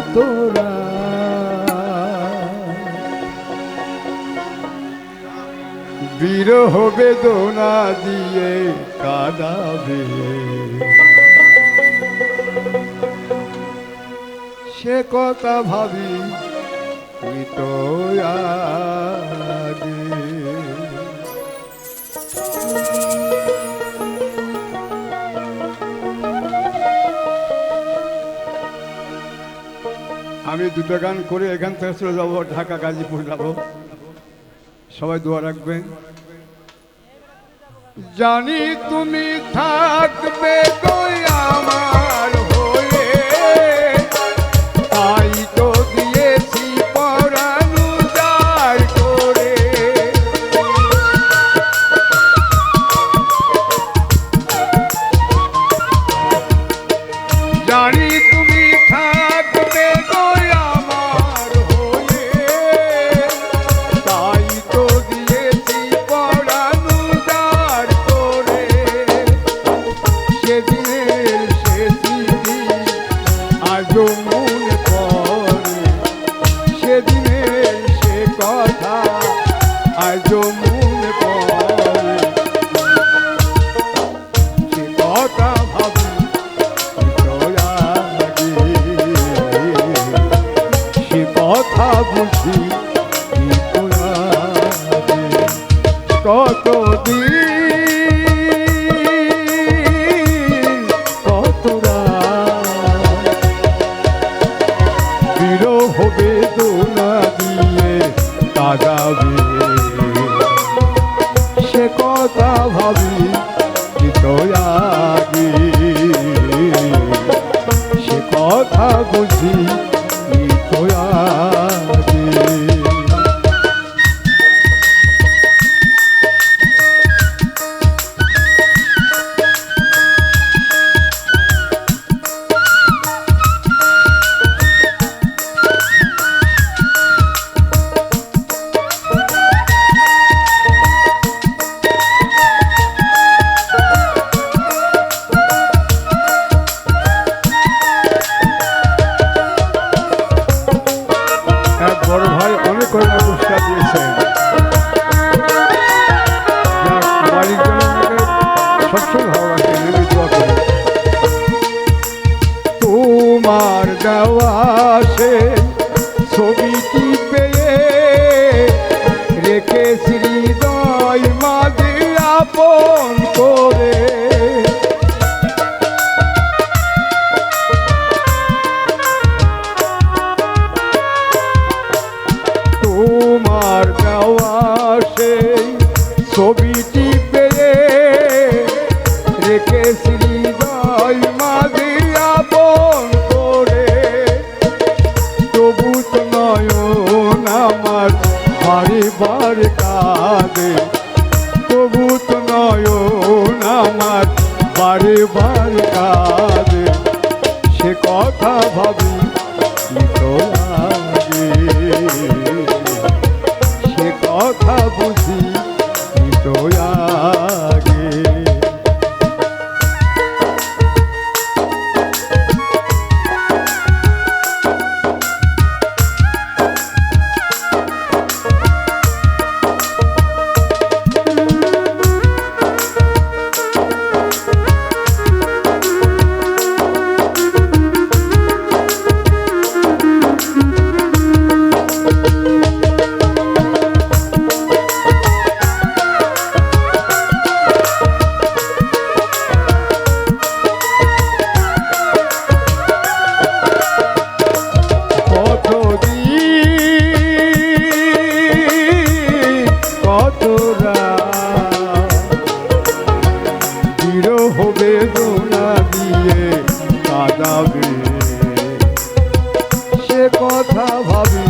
তোরা বিরহ বেদনা দিয়ে কাঁদাবে সে কথা ভাবি তো আগে আমি দুটো গান করে এখান থেকে চলে যাবো ঢাকা গাজীপুর যাবো সবাই দোয়া রাখবেন জানি তুমি থাকবে গো আমার হয়ে তাই তো দিয়েছি পরাণ উজাড় করে জানি তুমি থাকবে গো আমার হয়ে তাই তো দিয়েছি পরাণ উজাড় করে সেদিনের সে স্মৃতি আজও মনে পড়ে সেদিনের সে কথা আজও মনে পড়ে সে কথা ভাবি সে কথা বুঝি কতদিন কতরা বিরহ বেদনা দিয়ে কাঁদাবে সে কথা ভাবি আগে সে কথা বুঝি আগে বড় ভাই অনেক কয়টা পুরস্কার দিয়েছেন বাড়ির জন্য সবসময় ভালো রাখেন আমি দোয়া করি তোমার দেওয়া সে ছবিটি পেয়ে রেখে হৃদয় মাঝে আপন করে তোমার দেওয়া সেই ছবিটি পেয়ে রেখে হৃদয় মাঝে আপন করে তবু তো নয়ন আমার বারে বারে কাঁদে তবু তো নয়ন আমার বারে বারে কাঁদে সে কথা ভাবি তো লাগে সে কথা বুঝি তো আগে বেদনা দিয়ে কাঁদাবে সে কথা ভাবি